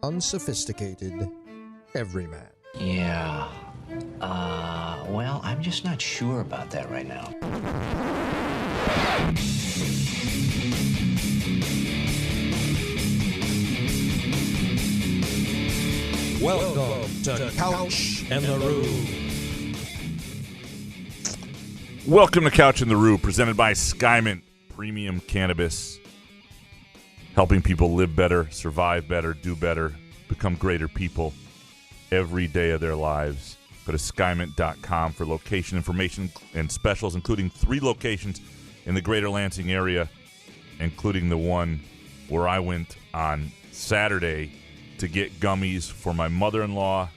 unsophisticated everyman. Yeah. Well, I'm just not sure about that right now. Welcome to Couch and the Roo. Welcome to Couch and the Roo, presented by Skymint Premium Cannabis. Helping people live better, survive better, do better, become greater people every day of their lives. Go to skymint.com for location information and specials, including 3 locations in the greater Lansing area, including the one where I went on Saturday to get gummies for my mother-in-law.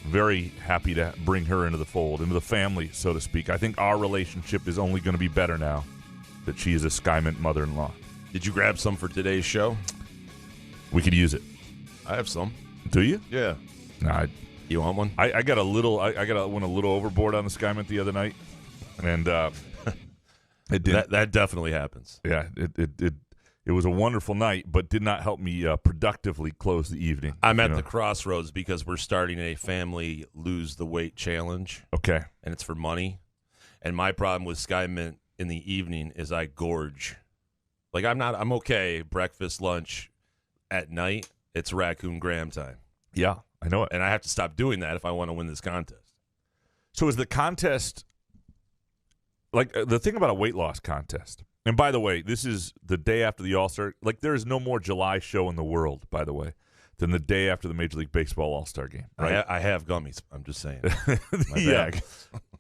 Very happy to bring her into the fold, into the family, so to speak. I think our relationship is only going to be better now that she is a Skymint mother-in-law. Did you grab some for today's show? We could use it. I have some. Do you? Yeah. Nah, You want one? I got a little. I went a little overboard on the Skymint the other night, and it did. That definitely happens. Yeah, it was a wonderful night, but did not help me productively close the evening. I'm at the crossroads because we're starting a family lose the weight challenge. Okay. And it's for money. And my problem with Skymint in the evening is I gorge. Like I'm okay, breakfast, lunch, at night, it's Raccoon Graham time. Yeah, I know it. And I have to stop doing that if I want to win this contest. So is the contest, like the thing about a weight loss contest, and by the way, this is the day after the All-Star, like there is no more July show in the world, by the way, than the day after the Major League Baseball All-Star game. Right? I have gummies. I'm just saying. My Yeah. bag.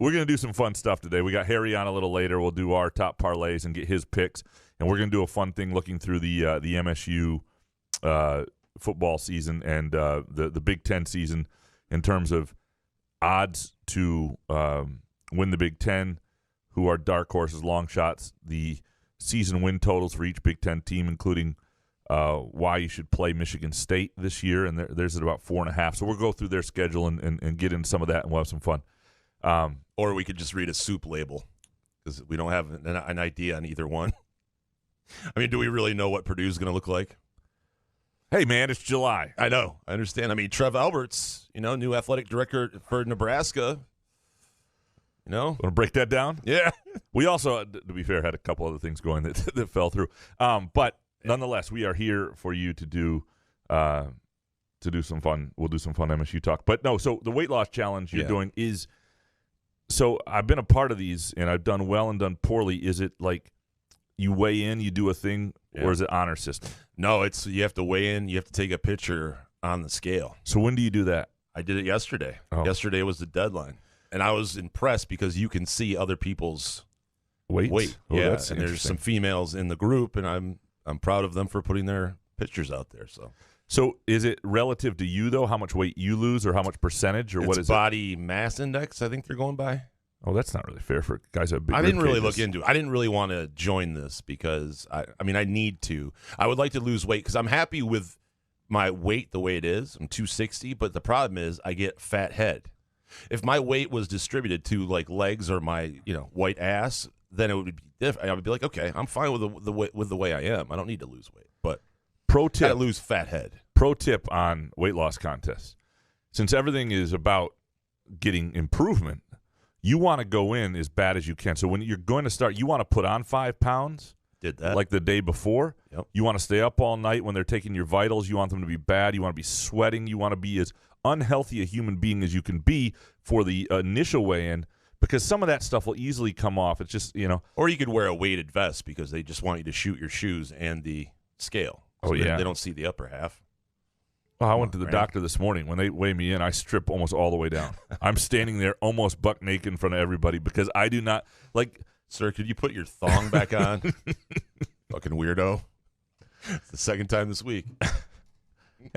We're going to do some fun stuff today. We got Harry on a little later. We'll do our top parlays and get his picks. And we're going to do a fun thing looking through the MSU football season and the Big Ten season in terms of odds to win the Big Ten, who are dark horses, long shots, the season win totals for each Big Ten team, including why you should play Michigan State this year, and there's at about 4.5. So we'll go through their schedule and get into some of that, and we'll have some fun. Or we could just read a soup label because we don't have an idea on either one. I mean, do we really know what Purdue's going to look like? Hey, man, it's July. I know. I understand. I mean, Trev Alberts, new athletic director for Nebraska. Want to break that down? Yeah. We also, to be fair, had a couple other things going that fell through. But nonetheless, we are here for you to do some fun. We'll do some fun MSU talk. But no, so the weight loss challenge you're doing is, so I've been a part of these, and I've done well and done poorly. Is it like you weigh in, you do a thing, or is it honor system? No, it's you have to weigh in. You have to take a picture on the scale. So when do you do that? I did it yesterday. Oh. Yesterday was the deadline. And I was impressed because you can see other people's weight. Oh, Yeah, that's and there's some females in the group, and I'm proud of them for putting their pictures out there. So is it relative to you, though, how much weight you lose or how much percentage, or what is body mass index, I think they're going by. Oh, that's not really fair for guys who have big I rib didn't really cages. look into it. I didn't really want to join this because, I need to. I would like to lose weight because I'm happy with my weight the way it is. I'm 260, but the problem is I get fat head. If my weight was distributed to like legs or my white ass, then it would be different. I would be like, okay, I'm fine with the way I am. I don't need to lose weight, but Pro tip: gotta lose fat head. Pro tip on weight loss contests: since everything is about getting improvement, you want to go in as bad as you can. So when you're going to start, you want to put on 5 pounds. Did that like the day before. Yep. You want to stay up all night when they're taking your vitals. You want them to be bad. You want to be sweating. You want to be as unhealthy a human being as you can be for the initial weigh-in, because some of that stuff will easily come off. It's just, Or you could wear a weighted vest because they just want you to shoot your shoes and the scale. So they don't see the upper half. Well, I went to the doctor this morning. When they weigh me in, I strip almost all the way down. I'm standing there almost buck naked in front of everybody because I do not like. Sir, could you put your thong back on? Fucking weirdo. It's the second time this week.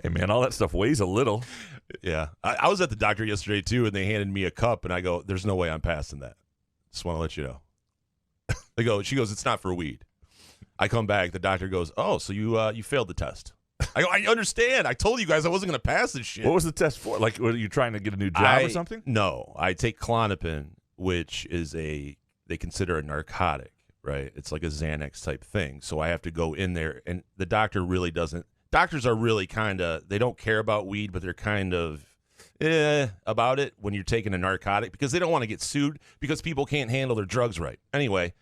Hey, man, all that stuff weighs a little. Yeah. I was at the doctor yesterday, too, and they handed me a cup, and I go, there's no way I'm passing that. Just want to let you know. She goes, it's not for weed. I come back. The doctor goes, oh, so you failed the test. I go, I understand. I told you guys I wasn't going to pass this shit. What was the test for? Like, were you trying to get a new job or something? No. I take Klonopin, which is they consider a narcotic, right? It's like a Xanax type thing. So I have to go in there, and the doctor really doesn't doctors are really kind of, they don't care about weed, but they're kind of about it when you're taking a narcotic because they don't want to get sued because people can't handle their drugs right. Anyway,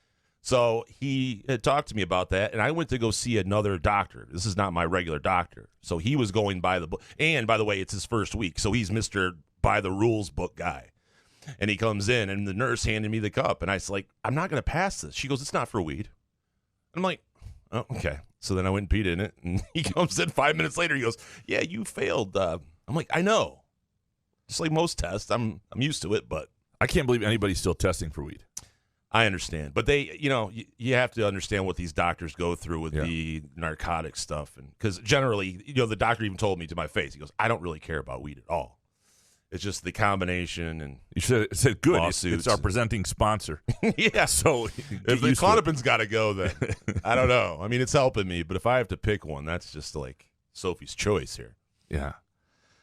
so he had talked to me about that, and I went to go see another doctor. This is not my regular doctor. So he was going by the book. And, by the way, it's his first week, so he's Mr. By the Rules book guy. And he comes in, and the nurse handed me the cup, and I was like, I'm not going to pass this. She goes, it's not for weed. I'm like, oh, okay. So then I went and peed in it, and he comes in 5 minutes later. He goes, yeah, you failed. I'm like, I know. Just like most tests, I'm used to it, but I can't believe anybody's still testing for weed. I understand. But they, you have to understand what these doctors go through with the narcotic stuff. And because generally, the doctor even told me to my face, he goes, I don't really care about weed at all. It's just the combination and you said good. Lawsuits. It's our presenting sponsor. Yeah. So if the Klonopin's got to go, then I don't know. I mean, it's helping me, but if I have to pick one, that's just like Sophie's choice here. Yeah.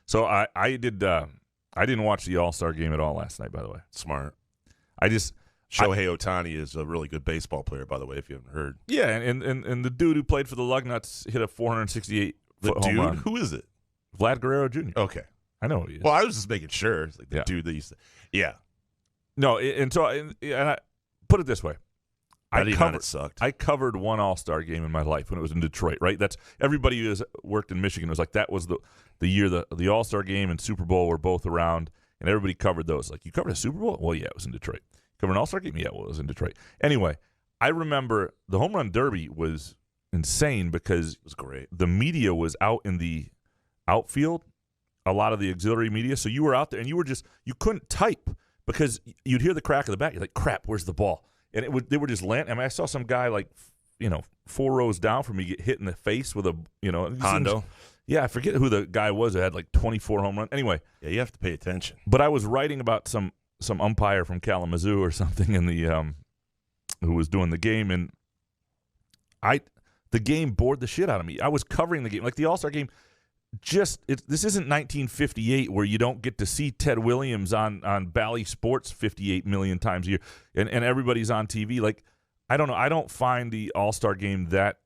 So I didn't watch the All-Star game at all last night, by the way. Smart. Shohei Ohtani is a really good baseball player, by the way, if you haven't heard. Yeah, and the dude who played for the Lugnuts hit a 468-foot home run. Who is it? Vlad Guerrero Jr. Okay. I know who he is. Well, I was just making sure. It's like the dude that used to. Yeah. No, and I put it this way. It sucked. I covered one All-Star game in my life when it was in Detroit, right? That's everybody who has worked in Michigan was like that was the year the All-Star game and Super Bowl were both around, and everybody covered those. Like, you covered a Super Bowl? Well, yeah, it was in Detroit. Covered an All-Star game? Yeah, well, it was in Detroit. Anyway, I remember the Home Run Derby was insane because it was great. The media was out in the outfield, a lot of the auxiliary media, so you were out there and you couldn't type because you'd hear the crack of the bat. You're like, crap, where's the ball? And they were just landing. I mean, I saw some guy like, 4 rows down from me get hit in the face with a, Hondo. Yeah, I forget who the guy was that had like 24 home runs. Anyway. Yeah, you have to pay attention. But I was writing about some umpire from Kalamazoo or something in the who was doing the game, and the game bored the shit out of me. I was covering the game. Like the All-Star game, this isn't 1958 where you don't get to see Ted Williams on Bally Sports 58 million times a year and everybody's on TV. Like, I don't know. I don't find the All-Star game that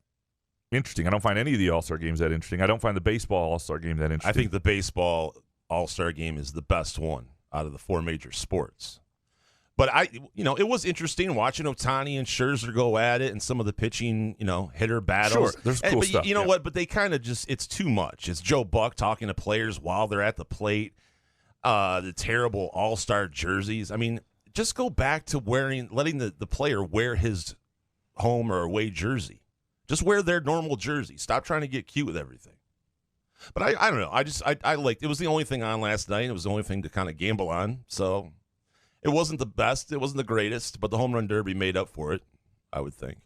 interesting. I don't find any of the All-Star games that interesting. I don't find the baseball All-Star game that interesting. I think the baseball All-Star game is the best one out of the 4 major sports. But it was interesting watching Ohtani and Scherzer go at it and some of the pitching, hitter battles. Sure, there's cool stuff. You know what? But they kind of it's too much. It's Joe Buck talking to players while they're at the plate. The terrible all-star jerseys. I mean, just go back to letting the player wear his home or away jersey. Just wear their normal jersey. Stop trying to get cute with everything. But I don't know. I liked it. Was the only thing on last night. It was the only thing to kind of gamble on. So it wasn't the best. It wasn't the greatest. But the Home Run Derby made up for it, I would think.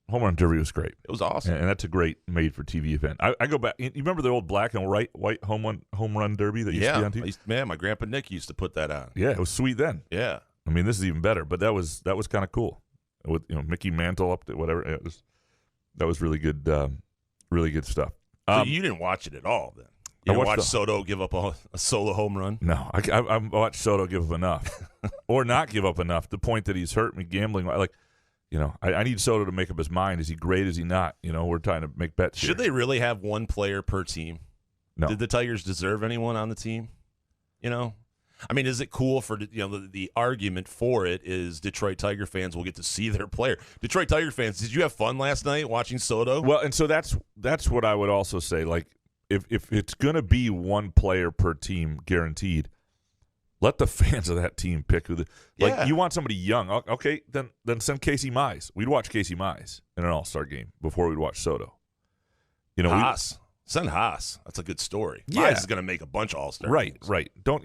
Home Run Derby was great. It was awesome. And that's a great made-for-TV event. I go back. You remember the old black and white Home Run Derby that used to be on TV? My Grandpa Nick used to put that on. Yeah, it was sweet then. Yeah. I mean, this is even better. But that was kind of cool. With Mickey Mantle up to whatever. That was really good stuff. So you didn't watch it at all then? You didn't watch Soto give up a solo home run? No, I watched Soto give up enough, or not give up enough. The point that he's hurt me gambling, I need Soto to make up his mind. Is he great? Is he not? We're trying to make bets. Should they really have one player per team? No. Did the Tigers deserve anyone on the team? I mean, is it cool for the argument for it is Detroit Tiger fans will get to see their player. Detroit Tiger fans, did you have fun last night watching Soto? Well, and so that's what I would also say. Like, if it's going to be one player per team guaranteed, let the fans of that team pick who you want somebody young. Okay, then send Casey Mize. We'd watch Casey Mize in an All-Star game before we'd watch Soto. Haas. Send Haas. That's a good story. Yeah. Mize is going to make a bunch of All-Star games. Right. Don't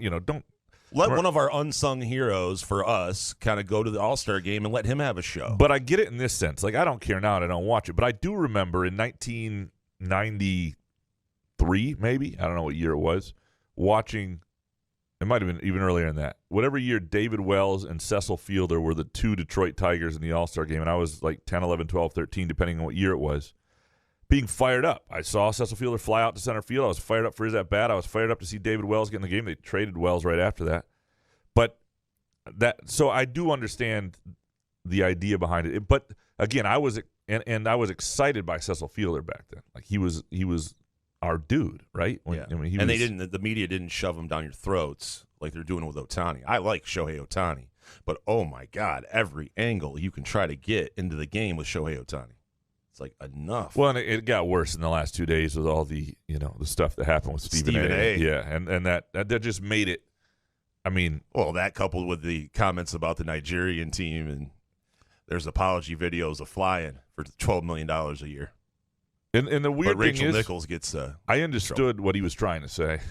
let one of our unsung heroes for us kind of go to the All-Star game and let him have a show. But I get it in this sense. Like, I don't care now and I don't watch it. But I do remember in 1993, maybe, I don't know what year it was, watching, it might have been even earlier than that, whatever year David Wells and Cecil Fielder were the 2 Detroit Tigers in the All-Star game, and I was like 10, 11, 12, 13, depending on what year it was, being fired up. I saw Cecil Fielder fly out to center field. I was fired up for his at-bat. I was fired up to see David Wells get in the game. They traded Wells right after that. So I do understand the idea behind it. But again, I was excited by Cecil Fielder back then. Like he was our dude, right? Yeah. I mean, and they didn't. The media didn't shove him down your throats like they're doing with Ohtani. I like Shohei Ohtani, but oh my God, every angle you can try to get into the game with Shohei Ohtani, it's like enough. Well, and it got worse in the last 2 days with all the the stuff that happened with Stephen A. Yeah, and that just made it. I mean, well, that coupled with the comments about the Nigerian team, and there's apology videos of flying for $12 million a year. And the weird but Rachel thing is, Nichols gets. I understood what he was trying to say,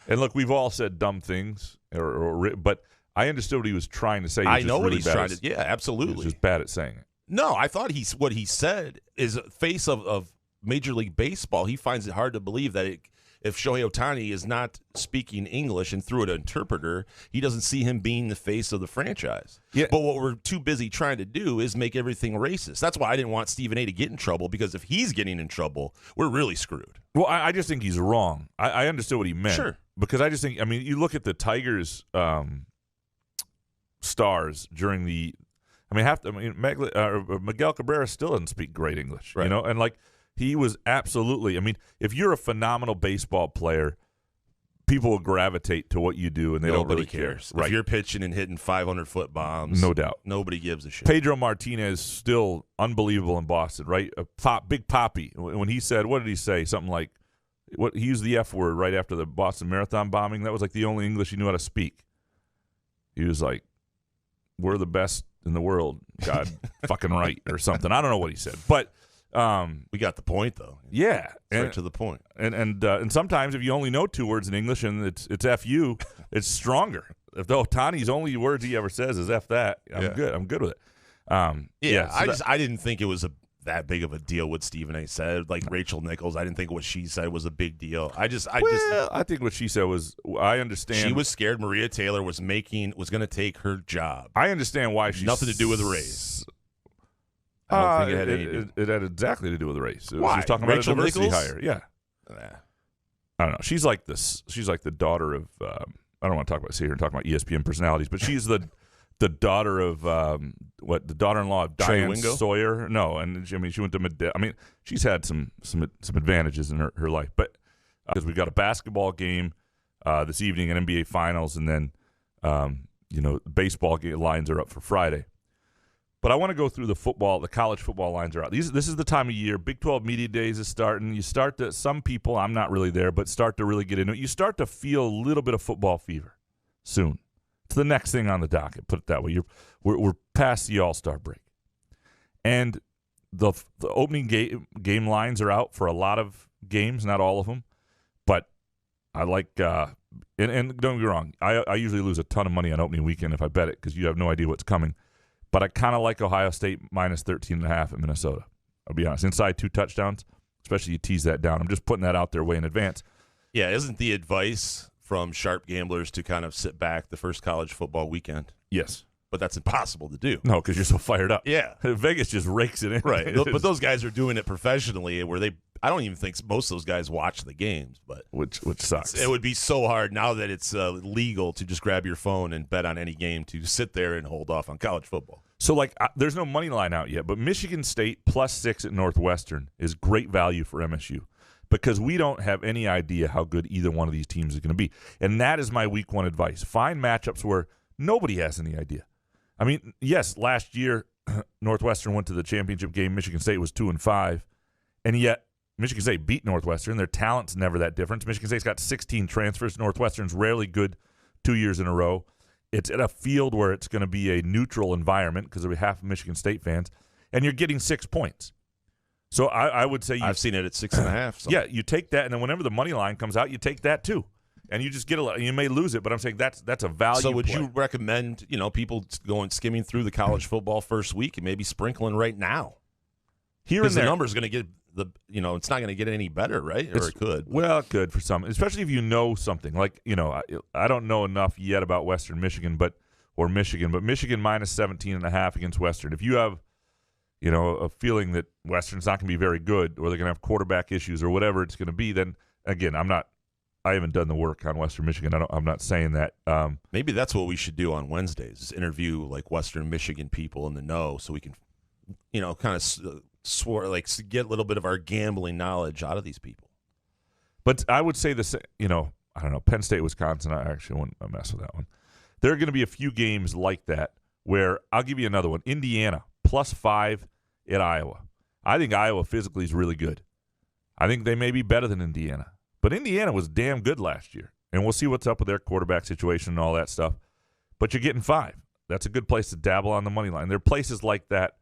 and look, we've all said dumb things, but I understood what he was trying to say. I know what he's trying to. Yeah, absolutely. He was just bad at saying it. No, I thought what he said is face of Major League Baseball. He finds it hard to believe that if Shohei Ohtani is not speaking English and through an interpreter, he doesn't see him being the face of the franchise. Yeah. But what we're too busy trying to do is make everything racist. That's why I didn't want Stephen A. to get in trouble, because if he's getting in trouble, we're really screwed. Well, I just think he's wrong. I understood what he meant. Sure. Because I just think, I mean, you look at the Tigers stars during the, Miguel Cabrera still doesn't speak great English, right. and like he was absolutely, I mean, if you're a phenomenal baseball player, people will gravitate to what you do, and they don't really cares. Right. If you're pitching and hitting 500-foot bombs, no doubt, nobody gives a shit. Pedro Martinez still unbelievable in Boston, right? Big Papi, when he said, what did he say? Something like, he used the F word right after the Boston Marathon bombing. That was like the only English he knew how to speak. He was like, "We're the best in the world, God fucking right," or something. I don't know what he said, but we got the point though. Yeah, right to the point. And sometimes if you only know 2 words in English and it's F you, it's stronger. If the Ohtani's only words he ever says is F that, I'm good. I'm good with it. I didn't think it was that big of a deal what Stephen A. said. Like Rachel Nichols, I didn't think what she said was a big deal. I think what she said was, I understand. She was scared Maria Taylor was going to take her job. I understand why she's nothing to do with the race. I don't think it had anything. It had exactly to do with the race. Why? She was talking about Rachel a diversity Nichols? hire. Yeah. I don't know. She's like this. She's like the daughter of. I don't want to sit here and talk about ESPN personalities, but she's the daughter of the daughter-in-law of Trey Diane Wingo? Sawyer. No, and she went to she's had some advantages in her life, but because we've got a basketball game this evening, an NBA Finals, and then baseball lines are up for Friday. But I want to go through the college football lines are out. This is the time of year. Big 12 Media Days is starting. You start to, some people, I'm not really there, but start to really get into it. You start to feel a little bit of football fever soon. It's the next thing on the docket, put it that way. We're past the All-Star break. And the opening game lines are out for a lot of games, not all of them. But I like, and don't get me wrong, I usually lose a ton of money on opening weekend if I bet it because you have no idea what's coming. But I kind of like Ohio State minus 13.5 at Minnesota. I'll be honest. Inside 2 touchdowns, especially you tease that down. I'm just putting that out there way in advance. Yeah, isn't the advice from sharp gamblers to kind of sit back the first college football weekend? Yes. But that's impossible to do. No, because you're so fired up. Yeah. Vegas just rakes it in. Right. But those guys are doing it professionally where I don't even think most of those guys watch the games. But Which sucks. It would be so hard now that it's legal to just grab your phone and bet on any game to sit there and hold off on college football. So, there's no money line out yet, but Michigan State +6 at Northwestern is great value for MSU because we don't have any idea how good either one of these teams is going to be. And that is my week 1 advice. Find matchups where nobody has any idea. I mean, yes, last year Northwestern went to the championship game. Michigan State was 2-5, and yet Michigan State beat Northwestern. Their talent's never that different. Michigan State's got 16 transfers. Northwestern's rarely good 2 years in a row. It's at a field where it's going to be a neutral environment because there'll be half of Michigan State fans, and you're getting 6 points. So I would say I've seen it at 6.5. So. Yeah, you take that, and then whenever the money line comes out, you take that too. And you just get you may lose it, but I'm saying that's a value. So would play. you recommend people skimming through the college football first week and maybe sprinkling right now? Here and there, the number's going to get it's not going to get any better, right? Or it could. Well, it could for some, especially if you know something. Like I don't know enough yet about Western Michigan, but Michigan minus 17.5 against Western. If you have a feeling that Western's not going to be very good, or they're going to have quarterback issues, or whatever it's going to be, then again, I haven't done the work on Western Michigan. I'm not saying that. Maybe that's what we should do on Wednesdays: is interview Western Michigan people in the know, so we can, kind of get a little bit of our gambling knowledge out of these people. But I would say this, I don't know, Penn State, Wisconsin, I actually wouldn't mess with that one. There are going to be a few games like that where I'll give you another one. Indiana, +5 at Iowa. I think Iowa physically is really good. I think they may be better than Indiana. But Indiana was damn good last year. And we'll see what's up with their quarterback situation and all that stuff. But you're getting 5. That's a good place to dabble on the money line. There are places like that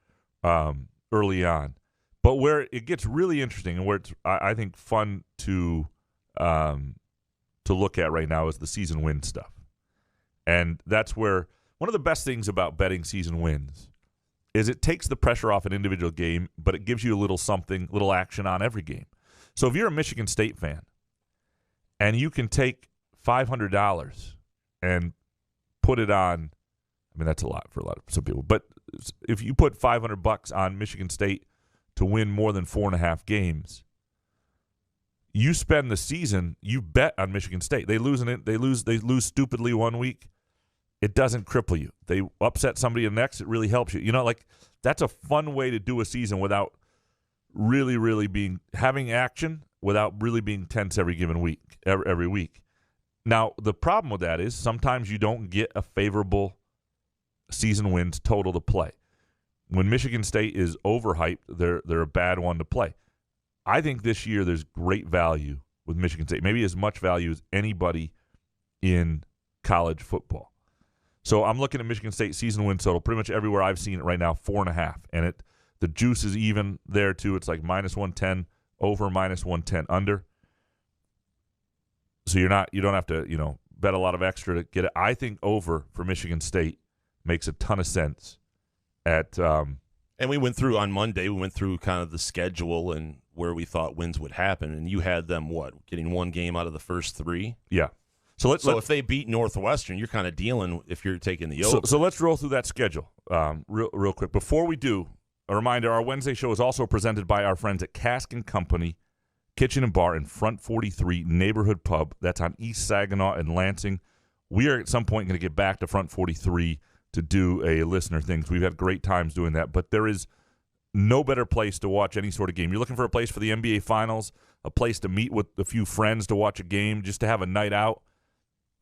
early on. But where it gets really interesting and where it's, I think, fun to look at right now is the season win stuff. And that's where one of the best things about betting season wins is it takes the pressure off an individual game, but it gives you a little something, little action on every game. So if you're a Michigan State fan and you can take $500 and put it on, I mean, that's a lot for some people, but if you put $500 on Michigan State to win more than 4.5 games, you spend the season, you bet on Michigan State. They lose stupidly one week. It doesn't cripple you. They upset somebody in the next, it really helps you. That's a fun way to do a season without really having action, without really being tense every given week, every week. Now, the problem with that is sometimes you don't get a favorable season wins total to play. When Michigan State is overhyped, they're a bad one to play. I think this year there's great value with Michigan State, maybe as much value as anybody in college football. So I'm looking at Michigan State season win total pretty much everywhere I've seen it right now, 4.5. And the juice is even there too. It's like -110 over, -110 under. So you don't have to, bet a lot of extra to get it. I think over for Michigan State makes a ton of sense at and we went through on Monday, kind of the schedule and where we thought wins would happen, and you had them getting one game out of the first 3? Yeah. So if they beat Northwestern, you're kind of dealing if you're taking the over. So let's roll through that schedule real quick. Before we do, a reminder, our Wednesday show is also presented by our friends at Cask & Company Kitchen and Bar in Front 43 Neighborhood Pub. That's on East Saginaw and Lansing. We are at some point going to get back to Front 43 to do a listener thing. We've had great times doing that, but there is no better place to watch any sort of game. You're looking for a place for the NBA Finals, a place to meet with a few friends to watch a game, just to have a night out.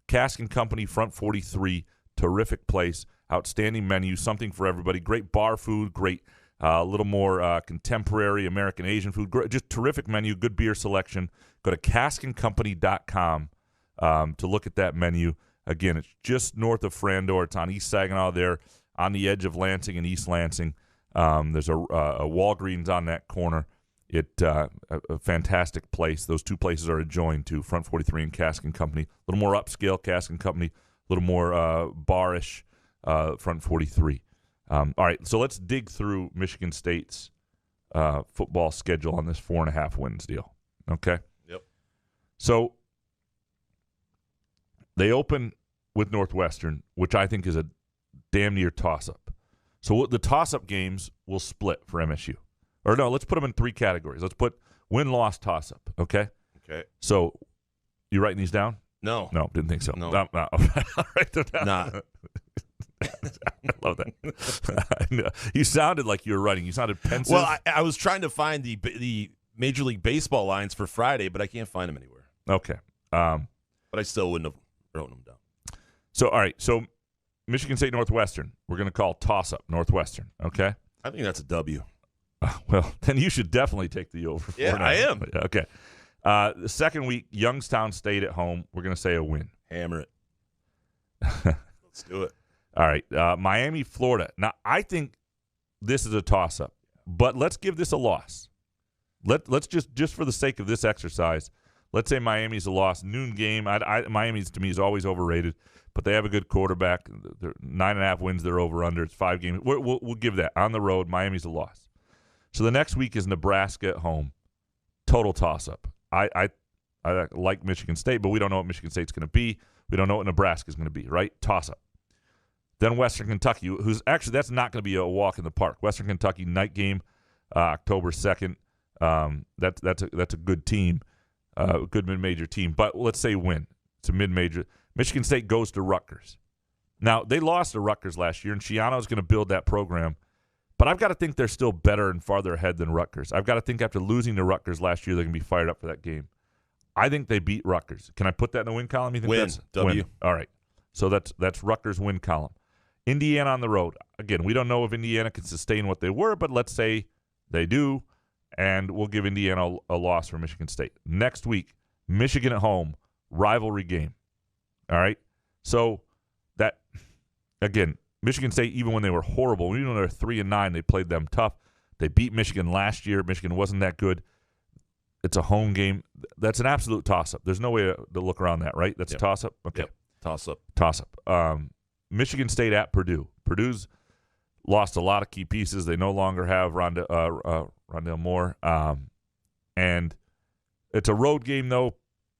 Cask & Company, Front 43, terrific place, outstanding menu, something for everybody, great bar food, great a little more contemporary American Asian food, just terrific menu, good beer selection. Go to caskandcompany.com to look at that menu. Again, it's just north of Frandor. It's on East Saginaw there, on the edge of Lansing and East Lansing. There's a Walgreens on that corner. A fantastic place. Those two places are adjoined to Front 43 and Cask & Company. A little more upscale, Cask & Company. A little more barish, Front 43. All right, so let's dig through Michigan State's football schedule on this 4.5 wins deal. Okay? Yep. So they open with Northwestern, which I think is a damn near toss-up. So the toss-up games will split for MSU. Or no, let's put them in 3 categories. Let's put win-loss toss-up, okay? Okay. So you writing these down? No. No, didn't think so. No. I'll write them down. Nah. I love that. You sounded like you were writing. You sounded pensive. Well, I was trying to find the Major League Baseball lines for Friday, but I can't find them anywhere. Okay. But I still wouldn't have written them down. So, all right. So, Michigan State Northwestern, we're going to call toss-up Northwestern, okay? I think that's a W. Well, then you should definitely take the over. Yeah, I am. Okay. The second week, Youngstown State at home. We're going to say a win. Hammer it. Let's do it. All right. Miami, Florida. Now, I think this is a toss-up, but let's give this a loss. Let's just for the sake of this exercise, let's say Miami's a loss. Noon game. Miami's, to me, is always overrated, but they have a good quarterback. They're 9.5 wins. They're over/under. It's 5 games. We'll give that. On the road, Miami's a loss. So the next week is Nebraska at home. Total toss-up. I like Michigan State, but we don't know what Michigan State's going to be. We don't know what Nebraska's going to be, right? Toss-up. Then Western Kentucky, who's actually, that's not going to be a walk in the park. Western Kentucky night game, October 2nd. That's a good team, good mid-major team. But let's say win. It's a mid-major. Michigan State goes to Rutgers. Now, they lost to Rutgers last year, and Schiano's going to build that program. But I've got to think they're still better and farther ahead than Rutgers. I've got to think after losing to Rutgers last year, they're going to be fired up for that game. I think they beat Rutgers. Can I put that in the win column? You think Win, that's W. Win. All right. So that's Rutgers win column. Indiana on the road. Again, we don't know if Indiana can sustain what they were, but let's say they do, and we'll give Indiana a loss for Michigan State. Next week, Michigan at home, rivalry game. All right? So that, again, Michigan State, even when they were horrible, even when they were 3-9, they played them tough. They beat Michigan last year. Michigan wasn't that good. It's a home game. That's an absolute toss-up. There's no way to look around that, right? That's a toss-up? Okay. Yep. Toss-up. Toss-up. Michigan State at Purdue. Purdue's lost a lot of key pieces. They no longer have Rondale Moore. And it's a road game, though.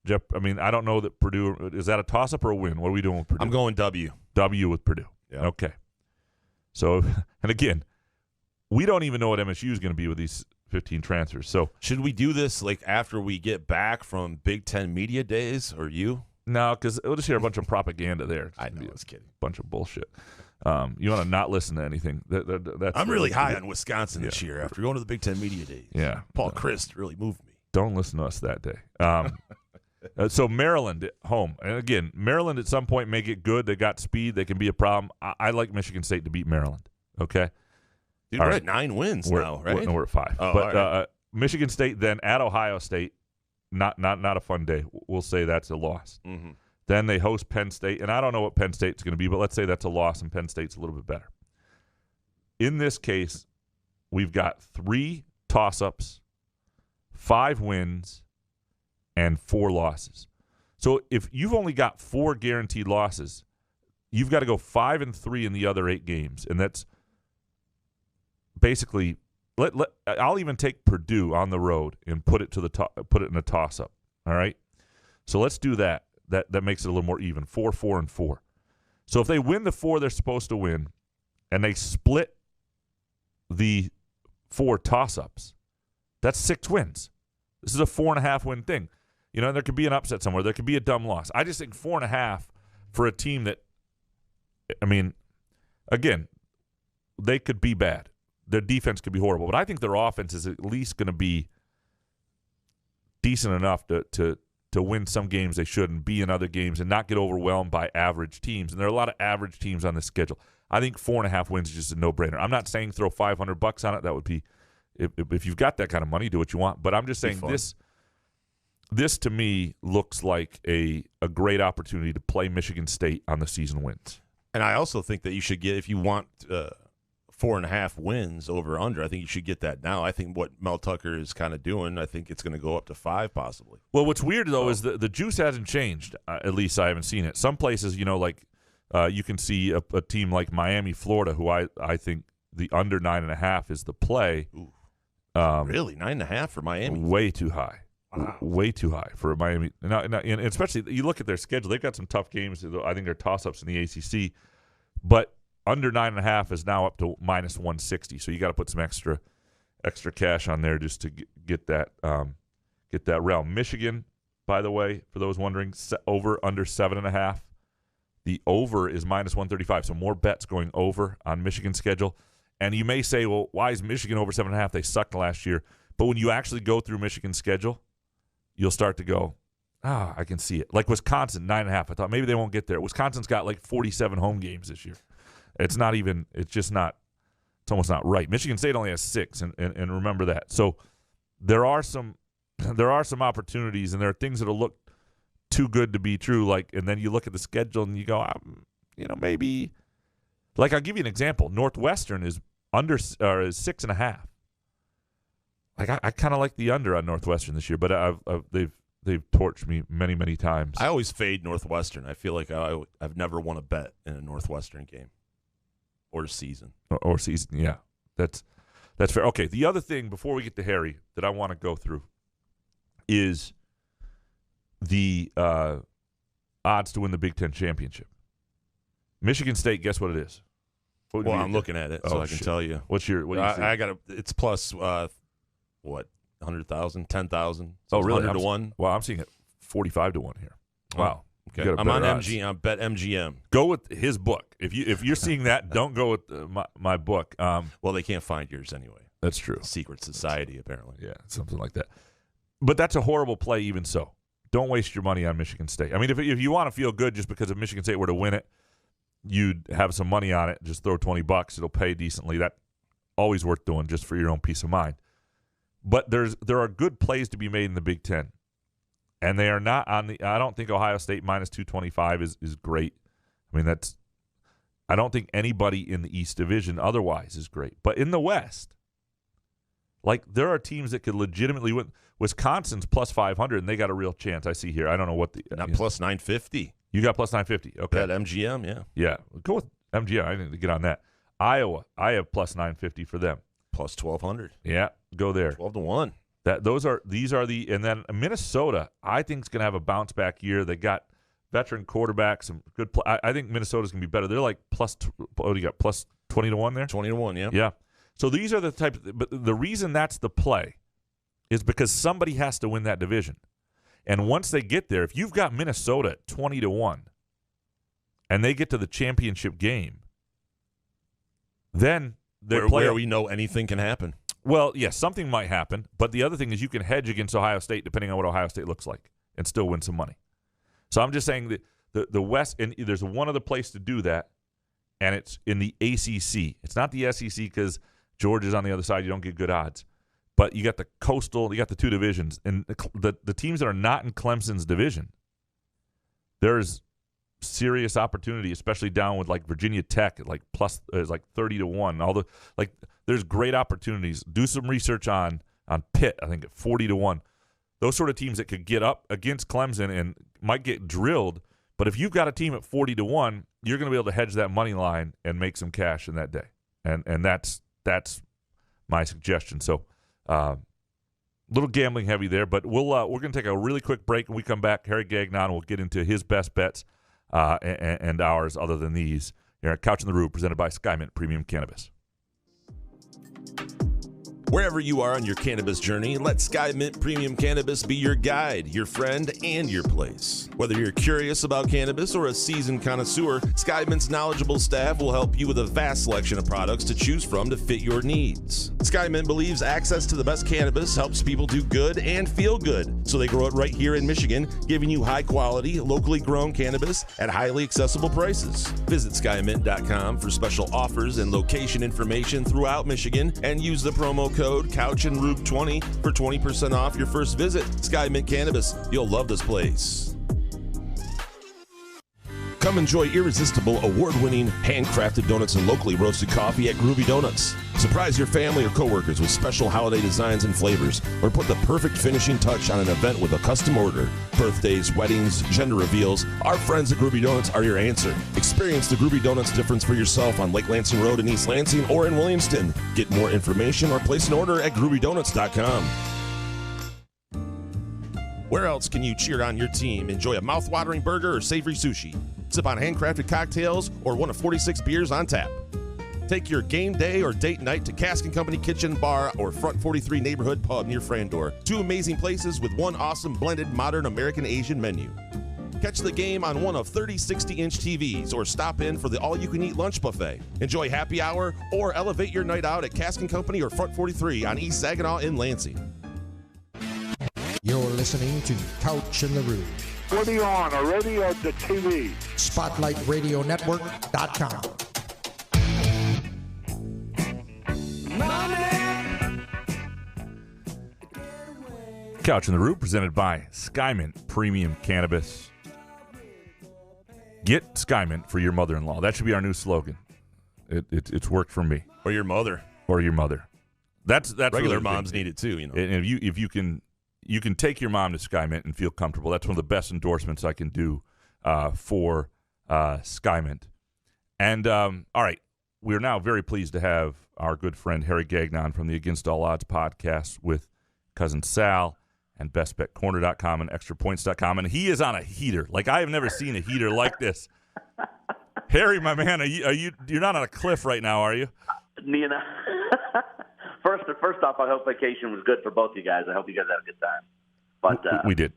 Jeff, I mean, I don't know that Purdue – is that a toss-up or a win? What are we doing with Purdue? I'm going W. W with Purdue. Yeah. Okay. So, and again, we don't even know what MSU is going to be with these 15 transfers. So should we do this like after we get back from Big Ten Media Days, or you? no, because we'll just hear a bunch of propaganda there. I know, I was kidding. Bunch of bullshit. You want to not listen to anything. That's I'm really high on Wisconsin this year after going to the Big Ten Media Days. Yeah. Paul Christ really moved me. Don't listen to us that day. So Maryland at home. And again, Maryland at some point may get good. They got speed. They can be a problem. I like Michigan State to beat Maryland. Okay? Dude, All we're right. at 9 wins now, right? We're at 5. Oh, But all right. Michigan State then at Ohio State, not a fun day. We'll say that's a loss. Mm-hmm. Then they host Penn State, and I don't know what Penn State's going to be, but let's say that's a loss and Penn State's a little bit better. In this case, we've got 3 toss-ups, 5 wins, and 4 losses. So if you've only got 4 guaranteed losses, you've got to go 5-3 in the other 8 games, and that's basically I'll even take Purdue on the road and put it in a toss-up. All right, so let's do that. That makes it a little more even. 4, 4, and 4. So if they win the 4 they're supposed to win, and they split the 4 toss-ups, that's 6 wins. This is a 4.5 win thing. You know, there could be an upset somewhere. There could be a dumb loss. I just think 4.5 for a team that, I mean, again, they could be bad. Their defense could be horrible, but I think their offense is at least going to be decent enough to win some games they shouldn't, be in other games, and not get overwhelmed by average teams. And there are a lot of average teams on this schedule. I think 4.5 wins is just a no-brainer. I'm not saying throw $500 on it. That would be, if you've got that kind of money, do what you want. But I'm just saying this to me looks like a great opportunity to play Michigan State on the season wins. And I also think that you should get, if you want 4.5 wins over under, I think you should get that now. I think what Mel Tucker is kind of doing, I think it's going to go up to 5 possibly. Well, what's weird, though, is the juice hasn't changed. At least I haven't seen it. Some places, you know, like you can see a team like Miami, Florida, who I think the under 9.5 is the play. Really? 9.5 for Miami? Way too high. Wow. Way too high for Miami. Now, and especially, you look at their schedule, they've got some tough games. I think they're toss-ups in the ACC. But under 9.5 is now up to minus 160. So you got to put some extra cash on there just to get that realm. Michigan, by the way, for those wondering, over under 7.5. The over is minus 135. So more bets going over on Michigan's schedule. And you may say, well, why is Michigan over 7.5? They sucked last year. But when you actually go through Michigan's schedule, you'll start to go, I can see it. Like Wisconsin, 9.5. I thought maybe they won't get there. Wisconsin's got like 47 home games this year. It's almost not right. Michigan State only has 6, and remember that. So there are some opportunities, and there are things that'll look too good to be true. Like, and then you look at the schedule and you go, maybe. Like, I'll give you an example. Northwestern is under is 6.5. Like, I kind of like the under on Northwestern this year, but they've torched me many, many times. I always fade Northwestern. I feel like I've never won a bet in a Northwestern game or season. Or season, yeah. That's fair. Okay, the other thing before we get to Harry that I want to go through is the odds to win the Big Ten championship. Michigan State, guess what it is? Well, I'm looking at it, so I can tell you. What do you see? I got it's plus 100,000, 10,000. So oh, really? 100 to 1. Well, I'm seeing it 45 to 1 here. Wow. Okay. I'm on MG. I'm bet MGM. Go with his book. If you're seeing that, don't go with my book. Well, they can't find yours anyway. That's true. Secret society, apparently. Yeah, something like that. But that's a horrible play, even so. don't waste your money on Michigan State. I mean, if you want to feel good just because if Michigan State were to win it, you'd have some money on it. Just throw $20. It'll pay decently. That always worth doing just for your own peace of mind. But there are good plays to be made in the Big Ten, and they are not on the. I don't think Ohio State minus 225 is great. I mean, I don't think anybody in the East Division otherwise is great. But in the West, like there are teams that could legitimately win. Wisconsin's plus 500, and they got a real chance. I see here. I don't know what the not plus 950. You got plus 950. Okay, at MGM, yeah, yeah. Go with MGM. I need to get on that. Iowa, I have plus 950 for them. Plus 1,200. Yeah, go there. 12-1. And then Minnesota, I think is going to have a bounce back year. They got veteran quarterbacks, some good. I think Minnesota's going to be better. They're like plus 20-1 there. 20-1, yeah. Yeah. So these are the type. But the reason that's the play is because somebody has to win that division, and once they get there, if you've got Minnesota at 20-1, and they get to the championship game, then where we know anything can happen. Well, yes, something might happen, but the other thing is you can hedge against Ohio State depending on what Ohio State looks like and still win some money. So I'm just saying that the West, and there's one other place to do that, and it's in the ACC. It's not the SEC because Georgia's on the other side. You don't get good odds. But you got the Coastal, you got the two divisions, and the teams that are not in Clemson's division, there's serious opportunity, especially down with like Virginia Tech at like plus like 30-1. There's great opportunities. Do some research on Pitt. I think at 40-1. Those sort of teams that could get up against Clemson and might get drilled. But if you've got a team at 40-1, you're going to be able to hedge that money line and make some cash in that day. And that's my suggestion. So a little gambling heavy there, but we're going to take a really quick break. When we come back, Harry Gagnon will get into his best bets and ours other than these. Here at Couch in the Rue, presented by Skymint Premium Cannabis. Wherever you are on your cannabis journey, let Skymint Premium Cannabis be your guide, your friend, and your place. Whether you're curious about cannabis or a seasoned connoisseur, Skymint's knowledgeable staff will help you with a vast selection of products to choose from to fit your needs. Skymint believes access to the best cannabis helps people do good and feel good, so they grow it right here in Michigan, giving you high-quality, locally grown cannabis at highly accessible prices. Visit skymint.com for special offers and location information throughout Michigan, and use the promo code CouchAndRube20 for 20% off your first visit. Skymint Cannabis. You'll love this place. Come enjoy irresistible, award-winning, handcrafted donuts and locally roasted coffee at Groovy Donuts. Surprise your family or coworkers with special holiday designs and flavors, or put the perfect finishing touch on an event with a custom order. Birthdays, weddings, gender reveals, our friends at Groovy Donuts are your answer. Experience the Groovy Donuts difference for yourself on Lake Lansing Road in East Lansing or in Williamston. Get more information or place an order at groovydonuts.com. Where else can you cheer on your team, enjoy a mouth-watering burger or savory sushi, sip on handcrafted cocktails, or one of 46 beers on tap? Take your game day or date night to Cask & Company Kitchen Bar or Front 43 Neighborhood Pub near Frandor. Two amazing places with one awesome blended modern American Asian menu. Catch the game on one of 30 60-inch TVs or stop in for the all-you-can-eat lunch buffet. Enjoy happy hour or elevate your night out at Cask & Company or Front 43 on East Saginaw in Lansing. You're listening to Couch in the Rue. What are you on, a radio or the TV? SpotlightRadioNetwork.com. Couch in the Rue, presented by Skymint Premium Cannabis. Get Skymint for your mother-in-law. That should be our new slogan. It's worked for me. Or your mother. Or your mother. That's regular really moms need it too, you know. And if you can take your mom to Skymint and feel comfortable. That's one of the best endorsements I can do for Skymint. And all right, we're now very pleased to have our good friend Harry Gagnon from the Against All Odds podcast with Cousin Sal and BestBetCorner.com and ExtraPoints.com, and he is on a heater. Like, I have never seen a heater like this. Harry, my man, you're not on a cliff right now, are you? You know, first off, I hope vacation was good for both you guys. I hope you guys had a good time. But we did.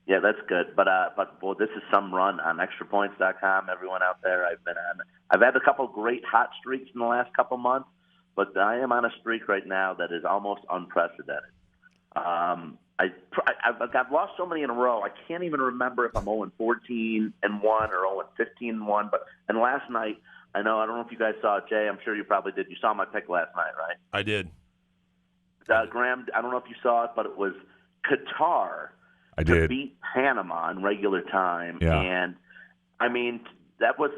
Yeah, that's good. But boy, this is some run on ExtraPoints.com. Everyone out there, I've had a couple great hot streaks in the last couple months, but I am on a streak right now that is almost unprecedented. I've lost so many in a row. I can't even remember if I'm 0-14-1 or 0-15-1. And last night, I don't know if you guys saw it, Jay. I'm sure you probably did. You saw my pick last night, right? I did. Graham, I don't know if you saw it, but it was Qatar to beat Panama in regular time. Yeah. And, I mean, that was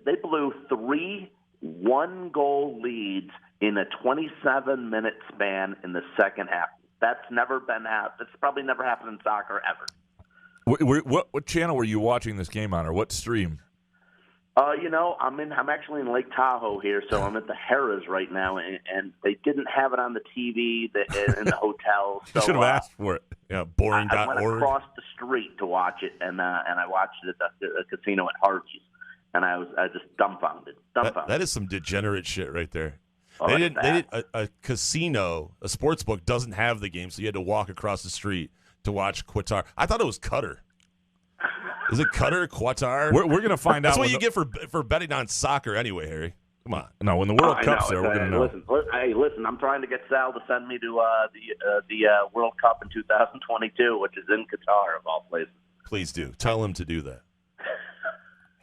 they blew 3 one-goal leads in a 27-minute span in the second half. That's probably never happened in soccer ever. What channel were you watching this game on, or what stream? I'm actually in Lake Tahoe here, so I'm at the Harrah's right now, and they didn't have it on the TV in the hotel. So you should have asked for it. Yeah, boring.org. I went across the street to watch it, and I watched it at the casino at Harvey's, and I was just dumbfounded. That is some degenerate shit right there. Oh, A casino, a sports book doesn't have the game, so you had to walk across the street to watch Qatar. I thought it was Qatar. Is it Qatar? We're going to find out. That's what you get for betting on soccer anyway, Harry. Come on. No, when the World Cup's there, we're going to know. Listen, I'm trying to get Sal to send me to the World Cup in 2022, which is in Qatar, of all places. Please do. Tell him to do that.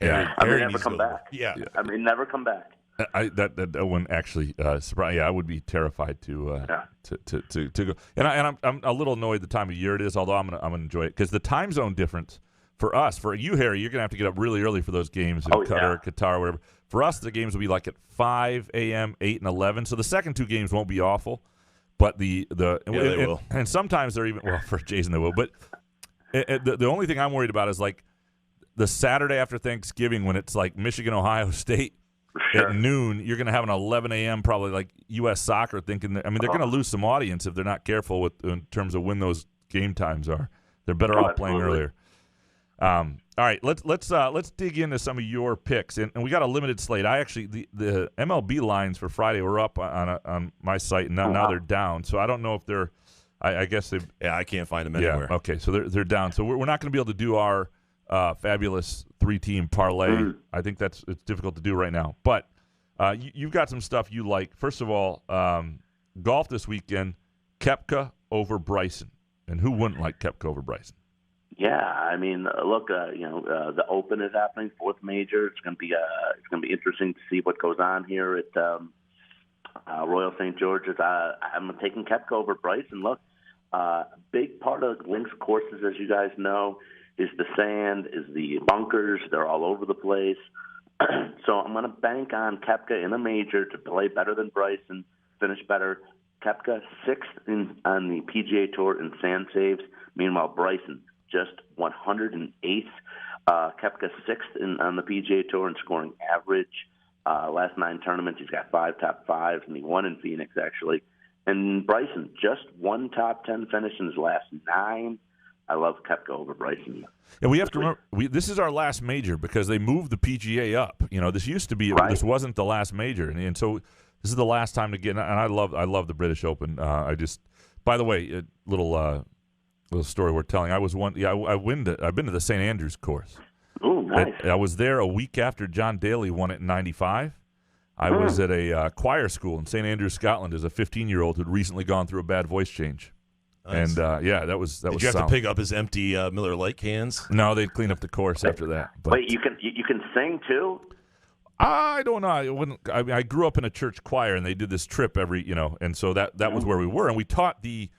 Yeah. Harry never come back. Yeah. I mean, never come back. That one actually surprised. Yeah, I would be terrified to go. And I'm a little annoyed the time of year it is. Although I'm gonna enjoy it because the time zone difference for us, for you, Harry, you're gonna have to get up really early for those games in Qatar, whatever. For us, the games will be like at 5 a.m., 8 and 11. So the second 2 games won't be awful, but they will. And sometimes they're even for Jason they will. But the only thing I'm worried about is like the Saturday after Thanksgiving when it's like Michigan, Ohio State. Sure. At noon, you're going to have an 11 a.m. probably like U.S. soccer thinking. They're going to lose some audience if they're not careful in terms of when those game times are. They're better off playing earlier. All right, let's dig into some of your picks, and we got a limited slate. I actually the MLB lines for Friday were up on my site, and now they're down. So I don't know if they're. I guess they. Yeah, I can't find them anywhere. Yeah, okay, so they're down. So we're not going to be able to do our fabulous 3-team parlay. I think it's difficult to do right now. But you've got some stuff you like. First of all, golf this weekend, Koepka over Bryson. And who wouldn't like Koepka over Bryson? Yeah, I mean, look, the Open is happening, 4th major. It's going to be interesting to see what goes on here at Royal St. George's. I'm taking Koepka over Bryson. Look, big part of links courses, as you guys know, is the sand, is the bunkers. They're all over the place. So I'm going to bank on Koepka in a major to play better than Bryson, finish better. Koepka 6th on the PGA Tour in sand saves. Meanwhile, Bryson just 108th. Koepka 6th on the PGA Tour in scoring average. Last 9 tournaments, he's got 5 top 5s, and he won in Phoenix, actually. And Bryson, just 1 top 10 finish in his last 9. I love Koepka over Bryson. And we have to remember, this is our last major because they moved the PGA up. This used to be, this wasn't the last major. And so this is the last time to get, and I love the British Open. By the way, a little story we're telling. I've been to the St. Andrews course. Oh, nice. I was there a week after John Daly won it in 95. I was at a choir school in St. Andrews, Scotland as a 15-year-old who'd recently gone through a bad voice change. Nice. And that was. Did you have to pick up his empty Miller Lite cans? No, they'd clean up the course after that. But wait, you can sing too? I don't know. I grew up in a church choir, and they did this trip every, and so that was where we were, and we taught the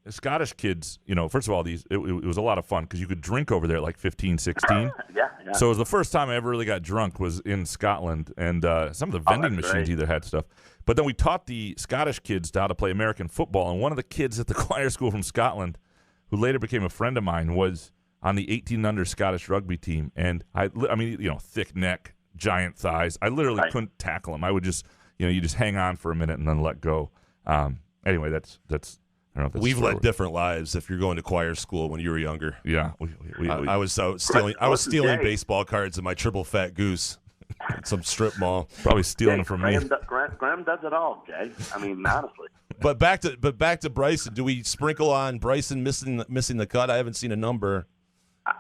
Scottish kids. First of all, it was a lot of fun because you could drink over there at like 15, 16. Yeah. So it was the first time I ever really got drunk was in Scotland, and some of the vending machines either had stuff. But then we taught the Scottish kids how to play American football, and one of the kids at the choir school from Scotland, who later became a friend of mine, was on the 18-under Scottish rugby team. And I mean, thick neck, giant thighs. I literally couldn't tackle him. I would just, you just hang on for a minute and then let go. Anyway, that's. I don't know if that's We've led different lives. If you're going to choir school when you were younger, yeah, I was stealing baseball cards in my triple fat goose. Some strip mall, probably stealing them from me. Graham does it all, Jay. I mean, honestly. But back to Bryson. Do we sprinkle on Bryson missing the cut? I haven't seen a number.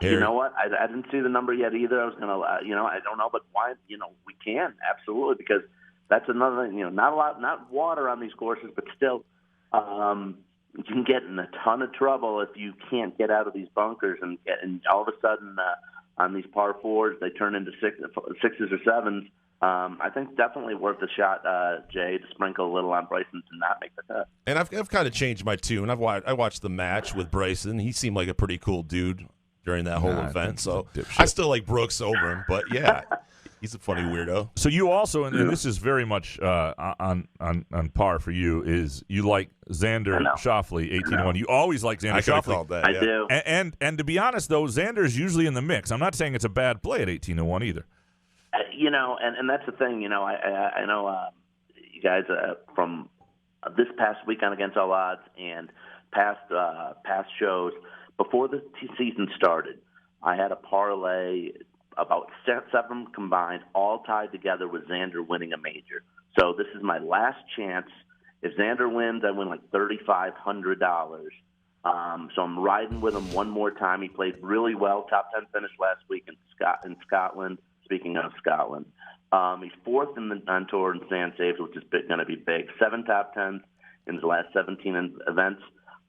You know what? I didn't see the number yet either. I was gonna, I don't know, but why? We can absolutely, because that's another thing. Not water on these courses, but still, you can get in a ton of trouble if you can't get out of these bunkers, and all of a sudden on these par fours they turn into sixes or sevens. I think definitely worth a shot, Jay, to sprinkle a little on Bryson to not make the cut. And I've kind of changed my tune. I watched the match with Bryson. He seemed like a pretty cool dude during that whole event. So I still like Brooks over him, but yeah, he's a funny weirdo. So you also, and this is very much on par for you, is you like Xander Schauffele 18-1. You always like Xander Schauffele. That, I do. And to be honest, though, Xander is usually in the mix. I'm not saying it's a bad play at 18-1 either. And that's the thing. I know you guys from this past weekend Against All Odds and past shows before the season started, I had a parlay about 7 combined, all tied together with Xander winning a major. So this is my last chance. If Xander wins, I win like $3,500. So I'm riding with him one more time. He played really well. Top 10 finish last week in Scotland. Speaking of Scotland, he's 4th on tour in sand saves, which is going to be big. 7 top 10s in his last 17 events.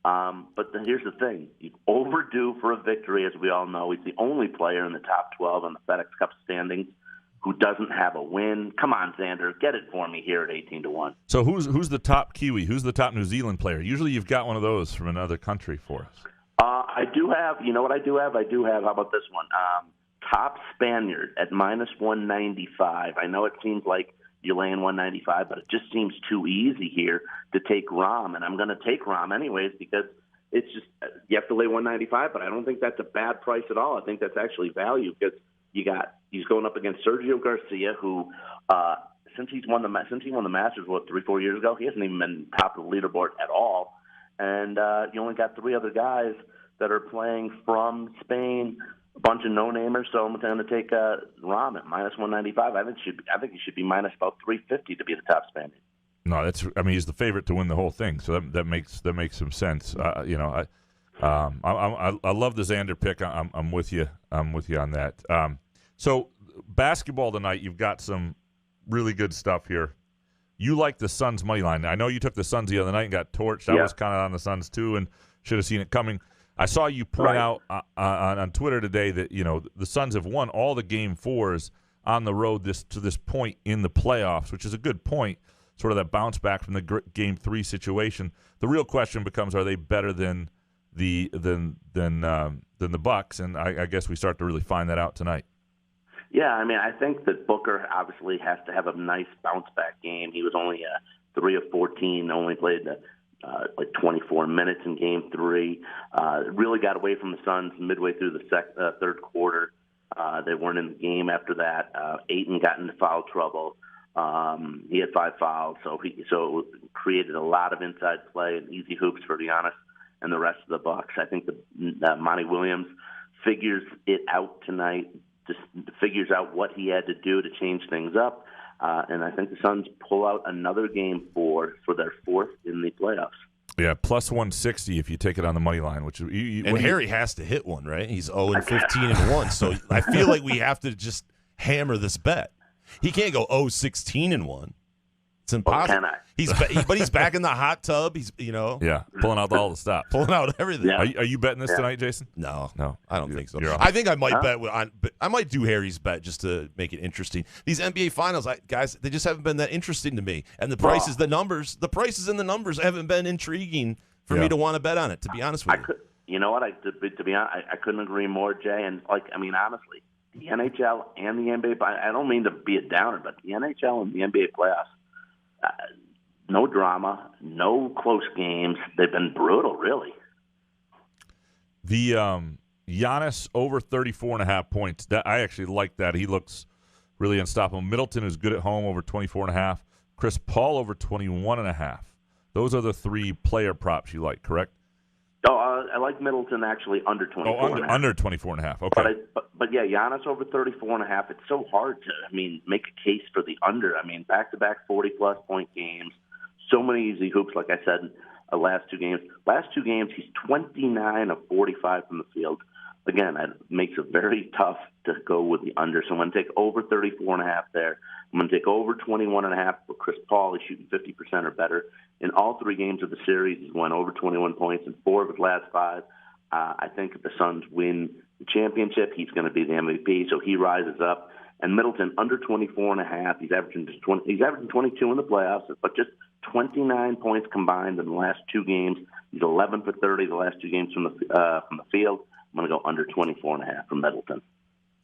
But here's the thing. He's overdue for a victory, as we all know. He's the only player in the top 12 on the FedEx Cup standings who doesn't have a win. Come on, Xander. Get it for me here at 18-1. So who's the top Kiwi? Who's the top New Zealand player? Usually you've got one of those from another country for us. I do have, you know what I do have? How about this one? Top Spaniard at -195. I know it seems like you're laying 195, but it just seems too easy here to take Rahm, and I'm going to take Rahm anyways because it's just you have to lay 195. But I don't think that's a bad price at all. I think that's actually value because he's going up against Sergio Garcia, who since he won the Masters 3-4 years ago, he hasn't even been top of the leaderboard at all, and you only got 3 other guys that are playing from Spain. A bunch of no-namers, so I'm going to take Rahm at -195. I think he should be minus about 350 to be the top Spaniard. No, he's the favorite to win the whole thing, so that makes some sense. I love the Xander pick. I'm with you. I'm with you on that. So basketball tonight, you've got some really good stuff here. You like the Suns money line. I know you took the Suns the other night and got torched. I was kind of on the Suns too, and should have seen it coming. I saw you point out on Twitter today that the Suns have won all the Game 4s on the road to this point in the playoffs, which is a good point, sort of that bounce back from the Game 3 situation. The real question becomes: are they better than the Bucks? And I guess we start to really find that out tonight. Yeah, I think that Booker obviously has to have a nice bounce back game. He was only 3 of 14, only played like 24 minutes in Game 3. Really got away from the Suns midway through the third quarter. They weren't in the game after that. Ayton got into foul trouble. He had 5 fouls, so created a lot of inside play and easy hoops for Giannis and the rest of the Bucks. I think that Monty Williams figures it out tonight, just figures out what he had to do to change things up. And I think the Suns pull out another Game 4 for their 4th in the playoffs. Yeah, +160 if you take it on the money line. Harry has to hit one, right? He's 0-15-1. So I feel like we have to just hammer this bet. He can't go 0-16-1. It's impossible. Well, He's back in the hot tub. He's pulling out all the stops, pulling out everything. Yeah. Are you betting this tonight, Jason? No, I don't think so. I think I might bet. I might do Harry's bet just to make it interesting. These NBA Finals, guys, they just haven't been that interesting to me. And the prices, the prices and the numbers haven't been intriguing for me to want to bet on it. To be honest with you, you know what? To be honest, I couldn't agree more, Jay. And honestly, the NHL and the NBA. I don't mean to be a downer, but the NHL and the NBA playoffs. No drama, no close games. They've been brutal, really. The Giannis over 34.5 points. I actually like that. He looks really unstoppable. Middleton is good at home over 24.5. Chris Paul over 21.5. Those are the 3 player props you like, correct? I like Middleton actually under 24.5. Under 24.5. Okay. But yeah, Giannis over 34.5. It's so hard to make a case for the under. Back-to-back 40-plus point games. So many easy hoops, like I said, last 2 games. Last 2 games, he's 29 of 45 from the field. again, it makes it very tough to go with the under. So I'm going to take over 34.5 there. I'm going to take over 21.5 for Chris Paul. He's shooting 50% or better. In all 3 games of the series, he's won over 21 points in 4 of his last 5. I think if the Suns win the championship, he's going to be the MVP, so he rises up. And Middleton, under 24.5. He's averaging 22 in the playoffs, but just 29 points combined in the last 2 games. He's 11 for 30 the last 2 games from the field. I'm going to go under 24.5 from Middleton.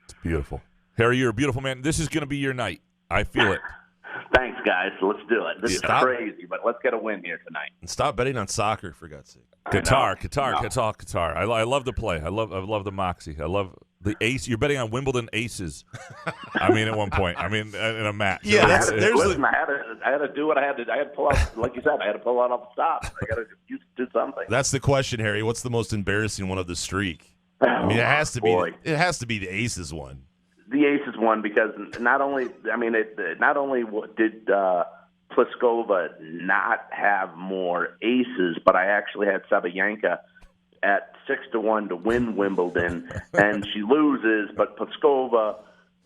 It's beautiful. Harry, you're a beautiful man. This is going to be your night. I feel it. Thanks, guys. Let's do it. This is crazy, but let's get a win here tonight. And stop betting on soccer, for God's sake. Qatar. I love the play. I love the moxie. I love the ace. You're betting on Wimbledon aces. I mean, at one point. I mean, in a match. Yeah, I had to do what I had to. I had to pull out, like you said, I had to pull out off the top. I got to do something. That's the question, Harry. What's the most embarrassing one of the streak? I mean, it has to be. It has to be the aces one. The aces one, because not only did Pliskova not have more aces, but I actually had Sabalenka at 6-1 to win Wimbledon, and she loses, but Pliskova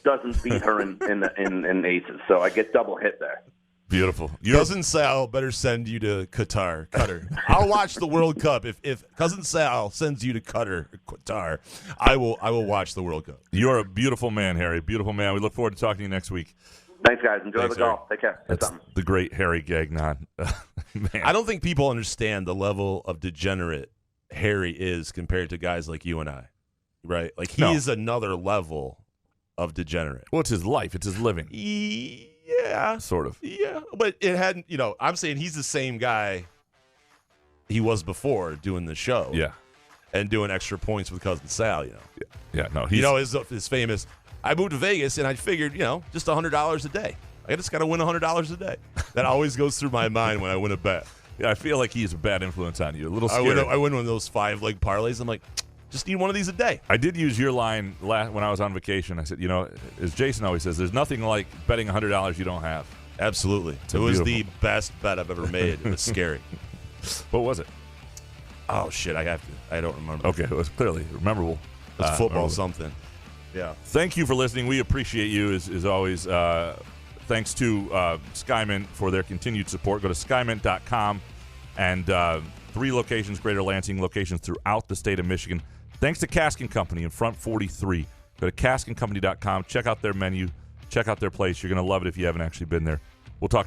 doesn't beat her in aces, so I get double hit there. Beautiful. Cousin Sal better send you to Qatar. I'll watch the World Cup. If Cousin Sal sends you to Qatar, I will watch the World Cup. You're a beautiful man, Harry. Beautiful man. We look forward to talking to you next week. Thanks, guys. Enjoy the golf. Take care. That's the great Harry Gagnon. Man. I don't think people understand the level of degenerate Harry is compared to guys like you and I, right? Like, he is another level of degenerate. Well, it's his life. It's his living. Yeah. Sort of. Yeah. But it hadn't, I'm saying he's the same guy he was before doing the show. Yeah. And doing extra points with Cousin Sal, Yeah, no. He's, his famous, I moved to Vegas and I figured, just $100 a day. I just got to win $100 a day. That always goes through my mind when I win a bet. Yeah, I feel like he's a bad influence on you. A little scary. I win one of those 5-leg parlays. I'm like, just need one of these a day. I did use your line when I was on vacation. I said, as Jason always says, there's nothing like betting $100 you don't have. Absolutely. It was the best bet I've ever made. It was scary. What was it? Oh, shit. I don't remember. Okay, it was clearly memorable. It was football something. Yeah. Thank you for listening. We appreciate you, as always. Thanks to Skymint for their continued support. Go to skymint.com and 3 locations, Greater Lansing, locations throughout the state of Michigan. Thanks to Cask & Company in Front 43. Go to caskandcompany.com. Check out their menu. Check out their place. You're going to love it if you haven't actually been there. We'll talk